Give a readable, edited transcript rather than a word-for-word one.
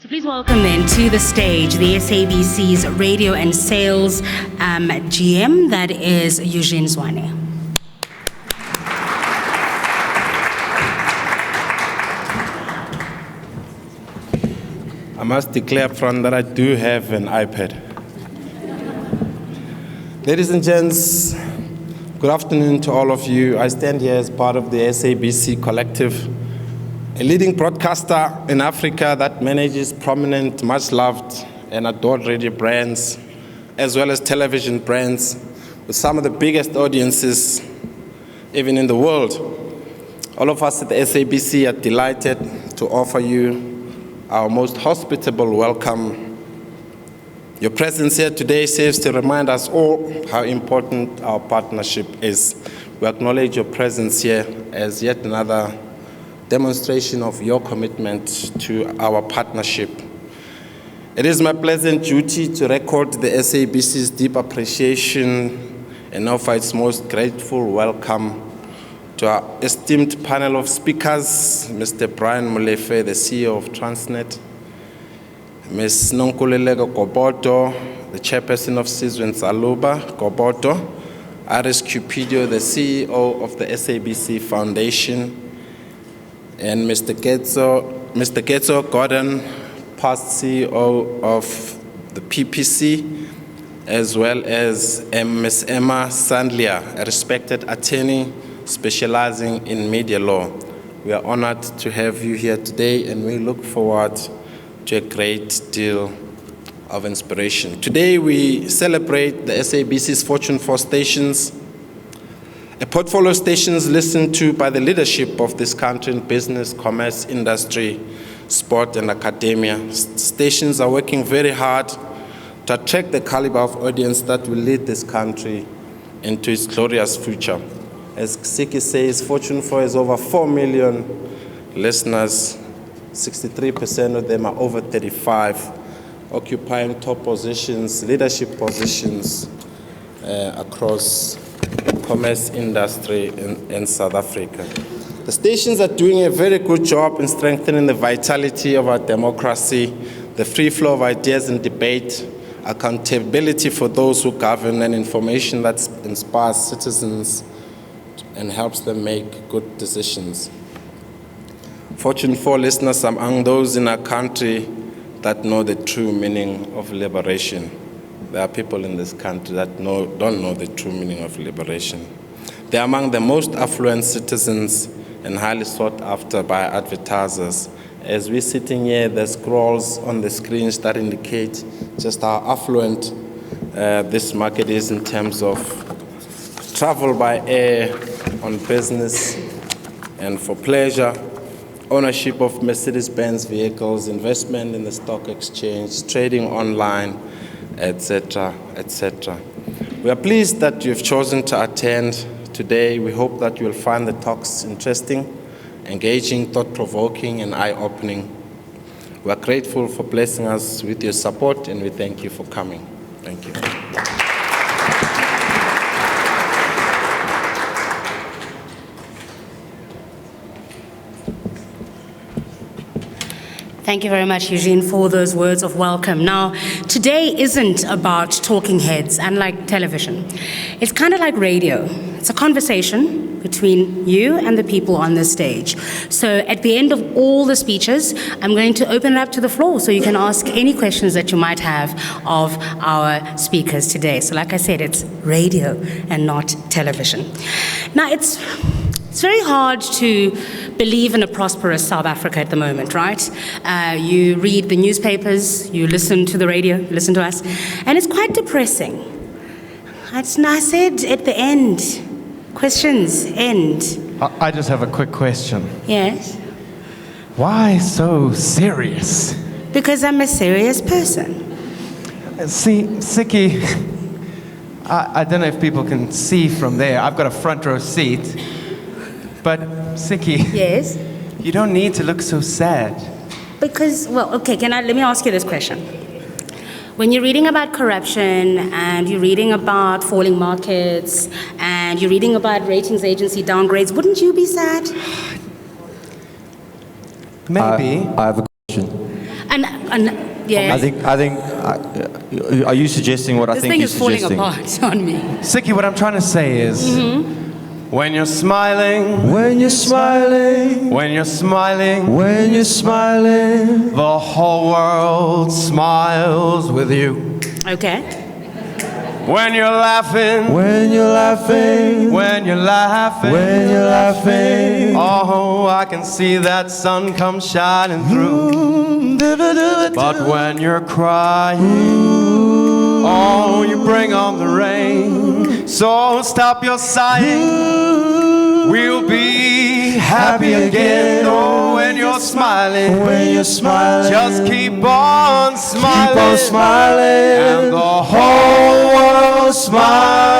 So please welcome then to the stage the SABC's radio and sales GM, that is Eugene Zwane. I must declare upfront that I do have an iPad. Ladies and gents, good afternoon to all of you. I stand here as part of the SABC collective, a leading broadcaster in Africa that manages prominent, much-loved and adored radio brands, as well as television brands, with some of the biggest audiences even in the world. All of us at the SABC are delighted to offer you our most hospitable welcome. Your presence here today serves to remind us all how important our partnership is. We acknowledge your presence here as yet another demonstration of your commitment to our partnership. It is my pleasant duty to record the SABC's deep appreciation and offer its most grateful welcome to our esteemed panel of speakers, Mr. Brian Molefe, the CEO of Transnet, Ms. Nonkululeko Gobodo, the chairperson of Sizwe Nsaluba Gobodo, Aris Cupido, the CEO of the SABC Foundation, and Mr. Getso Gordon, past CEO of the PPC, as well as Ms. Emma Sandlia, a respected attorney specializing in media law. We are honored to have you here today, and we look forward to a great deal of inspiration. Today we celebrate the SABC's Fortune 4 stations, a portfolio of stations listened to by the leadership of this country in business, commerce, industry, sport, and academia. Stations are working very hard to attract the caliber of audience that will lead this country into its glorious future. As Siki says, Fortune 4 has over 4 million listeners. 63% of them are over 35, occupying top positions, leadership positions across commerce industry in South Africa. The stations are doing a very good job in strengthening the vitality of our democracy, the free flow of ideas and debate, accountability for those who govern, and information that inspires citizens and helps them make good decisions. Fortune 4 listeners are among those in our country that know the true meaning of liberation. There are people in this country that don't know the true meaning of liberation. They are among the most affluent citizens and highly sought after by advertisers. As we're sitting here, there's scrolls on the screens that indicate just how affluent this market is in terms of travel by air, on business, and for pleasure, ownership of Mercedes-Benz vehicles, investment in the stock exchange, trading online, etc., etc. We are pleased that you've chosen to attend today. We hope that you'll find the talks interesting, engaging, thought-provoking, and eye-opening. We are grateful for blessing us with your support, and we thank you for coming. Thank you. Thank you very much, Eugene, for those words of welcome. Now, today isn't about talking heads, unlike television. It's kind of like radio. It's a conversation between you and the people on this stage. So at the end of all the speeches, I'm going to open it up to the floor so you can ask any questions that you might have of our speakers today. So like I said, it's radio and not television. Now, it's very hard to believe in a prosperous South Africa at the moment, right? You read the newspapers, you listen to the radio, you listen to us, and it's quite depressing. I said at the end, questions end. I just have a quick question. Yes? Why so serious? Because I'm a serious person. See, Siki, I don't know if people can see from there. I've got a front row seat. But, Siki, yes? You don't need to look so sad. Because, well, okay, let me ask you this question. When you're reading about corruption, and you're reading about falling markets, and you're reading about ratings agency downgrades, wouldn't you be sad? Maybe. I have a question. yeah. I think. Are you suggesting what I This think thing you're is falling suggesting? apart on me. Sikki, what I'm trying to say is, when you're smiling, When you're smiling, when you're smiling, when you're smiling, the whole world smiles with you. Okay. When you're laughing, when you're laughing, when you're laughing, when you're laughing. oh, I can see that sun come shining through. But when you're crying, oh, you bring on the rain. So stop your sighing, we'll be happy again. Oh, when you're smiling, When you're smiling, just keep on smiling, keep on smiling, and the whole world smiles